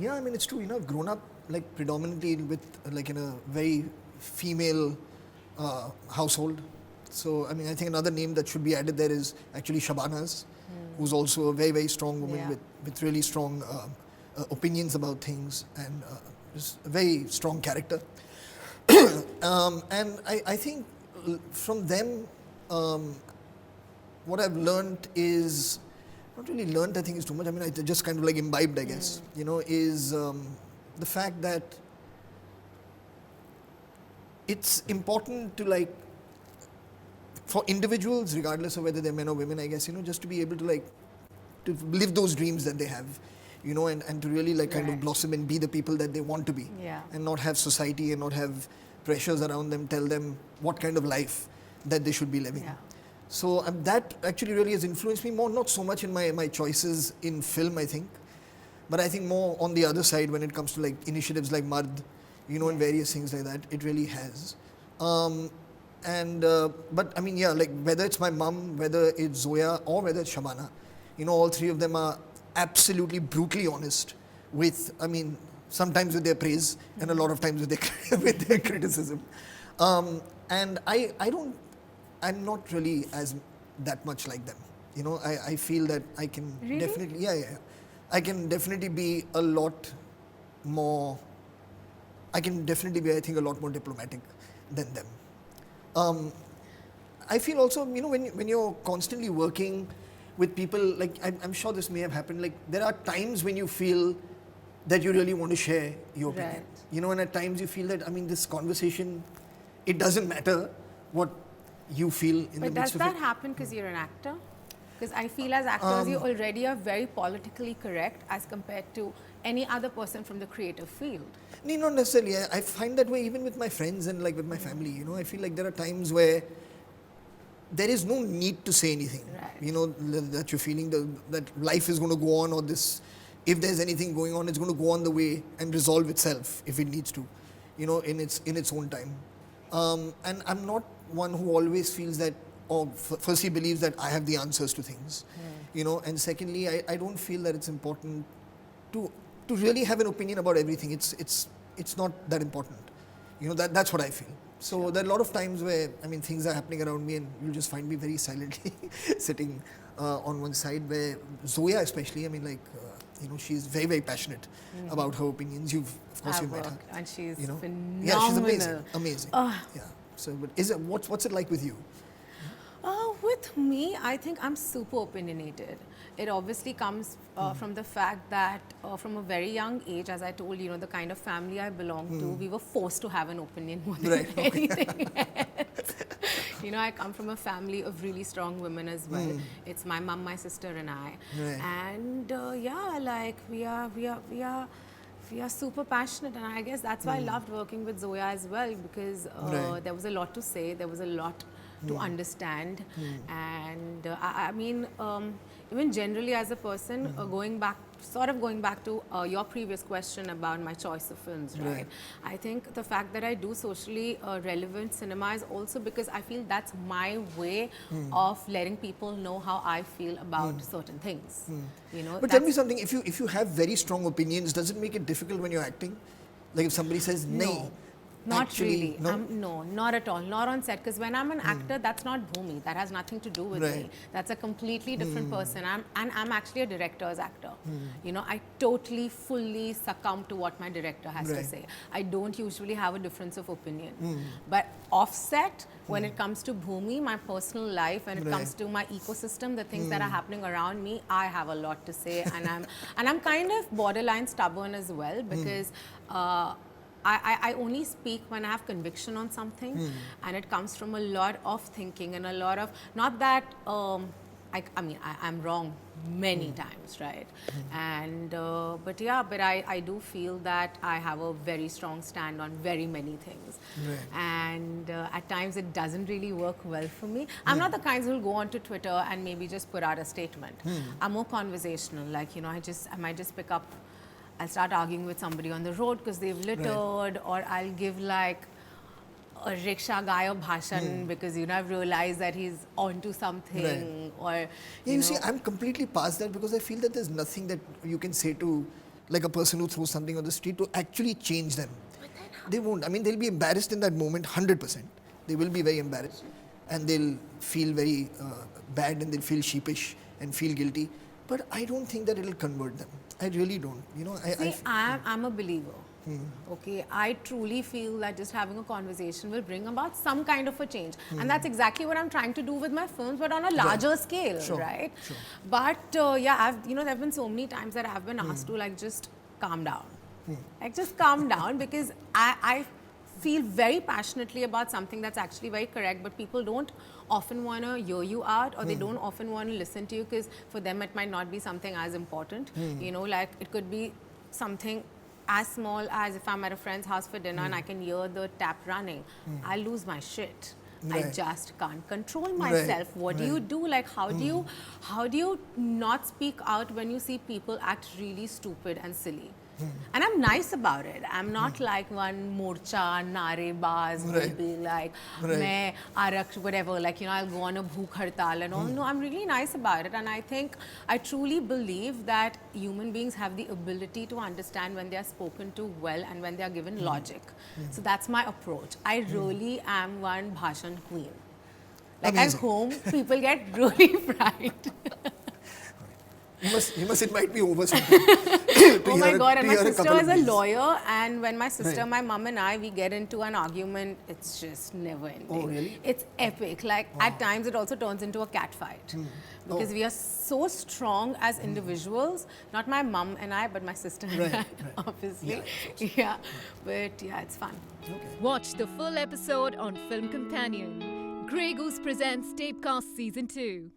Yeah, I mean, it's true. You know, I've grown up like predominantly with like in a very female household. So, I mean, I think another name that should be added there is actually Shabana's, who's also a very, very strong woman Yeah. with really strong opinions about things and just a very strong character. And I think from them, what I've learned is not really learned. I think is too much. I mean, I just kind of like imbibed, I guess. You know, is the fact that it's important to like for individuals, regardless of whether they're men or women, I guess, you know, just to be able to like to live those dreams that they have, you know, and to really like kind of Right. blossom and be the people that they want to be, Yeah. and not have society and not have pressures around them tell them what kind of life that they should be living. Yeah. So that actually really has influenced me more, not so much in my choices in film, I think, but I think more on the other side when it comes to like initiatives like Mard, you know, and various things like that, it really has. But I mean, yeah, like whether it's my mum, whether it's Zoya, or whether it's Shabana, you know, all three of them are absolutely brutally honest with, I mean, sometimes with their praise and a lot of times with their, with their criticism. And I'm not really as that much like them. You know, I feel that I can Really? definitely, yeah. I can definitely be a lot more, I can definitely be, I think, a lot more diplomatic than them. I feel also, you know, when you're constantly working with people, like I'm sure this may have happened, like there are times when you feel that you really want to share your opinion. Right. You know, and at times you feel that, I mean, this conversation, it doesn't matter what you feel in the But does midst of that it. happen because you're an actor? Because I feel as actors, you already are very politically correct as compared to any other person from the creative field. No, not necessarily. I find that way even with my friends and like with my family. You know, I feel like there are times where there is no need to say anything. Right. You know, that you're feeling that life is going to go on, or this, if there's anything going on, it's going to go on the way and resolve itself if it needs to, you know, in its own time. And I'm not one who always feels that, or firstly believes that I have the answers to things, you know, and secondly, I don't feel that it's important to really have an opinion about everything. It's not that important, you know. That's what I feel. So there are a lot of times where, I mean, things are happening around me and you'll just find me very silently sitting on one side, where Zoya especially, I mean, like, you know, she's very, very passionate about her opinions. Of course, you've met her. And she's You know? phenomenal. Yeah, she's amazing. Amazing. Yeah. So, but what's it like with you? With me, I think I'm super opinionated. It obviously comes from the fact that from a very young age, as I told you, know, the kind of family I belong to, we were forced to have an opinion more than Right, okay. anything else. You know, I come from a family of really strong women as well. It's my mom, my sister, and I. Right. And yeah, like we are super passionate, and I guess that's why I loved working with Zoya as well, because Right. there was a lot to say, there was a lot to understand, and I mean, even generally as a person, going back to your previous question about my choice of films, right? Right. I think the fact that I do socially relevant cinema is also because I feel that's my way of letting people know how I feel about certain things. You know, But tell me something. If you have very strong opinions, does it make it difficult when you're acting? Like if somebody says, "Nahi," Not actually, really. no? No, not at all. Not on set. Because when I'm an actor, that's not Bhumi. That has nothing to do with Right. me. That's a completely different person. I'm actually a director's actor. You know, I totally, fully succumb to what my director has to Right. say. I don't usually have a difference of opinion. But offset, when it comes to Bhumi, my personal life, when it Right. comes to my ecosystem, the things that are happening around me, I have a lot to say, and I'm kind of borderline stubborn as well, because I only speak when I have conviction on something, and it comes from a lot of thinking and a lot of, not that, I mean, I'm wrong many times, right? And, but I do feel that I have a very strong stand on very many things. Right. And at times it doesn't really work well for me. I'm not the kind who will go onto Twitter and maybe just put out a statement. I'm more conversational, like, you know, I might just pick up, I'll start arguing with somebody on the road because they've littered, or I'll give like a rickshaw guy a bhashan because, you know, I've realized that he's onto something, or Yeah, you see, I'm completely past that because I feel that there's nothing that you can say to like a person who throws something on the street, to actually change them. They won't. I mean, they'll be embarrassed in that moment, 100%. They will be very embarrassed, and they'll feel very bad, and they'll feel sheepish and feel guilty. But I don't think that it'll convert them. I really don't. You know, I'm a believer. Okay, I truly feel that just having a conversation will bring about some kind of a change, and that's exactly what I'm trying to do with my films, but on a larger scale, right? Sure. But yeah, there have been so many times that I've been asked to like just calm down, like just calm down, because I feel very passionately about something that's actually very correct, but people don't often want to hear you out, or they don't often want to listen to you, because for them it might not be something as important. You know, like it could be something as small as if I'm at a friend's house for dinner and I can hear the tap running, I lose my shit. I just can't control myself. What do you do? Like, how do you not speak out when you see people act really stupid and silly? And I'm nice about it. I'm not like one morcha, narebaz, will be like, main araksh, whatever, like, you know, I'll go on a bhook hartal and all. No, I'm really nice about it. And I think, I truly believe that human beings have the ability to understand when they are spoken to well and when they are given logic. So that's my approach. I really am one bhashan queen. Like, at home, people get really frightened. It might be over sometime. Oh my God, and my sister is a lawyer, and when my sister, my mum and I, we get into an argument, it's just never ending. Oh, really? It's epic. Like, at times it also turns into a cat fight. Because we are so strong as individuals, not my mum and I, but my sister and I, obviously. Yeah, but yeah, it's fun. Watch the full episode on Film Companion. Grey Goose presents Tapecast Season 2.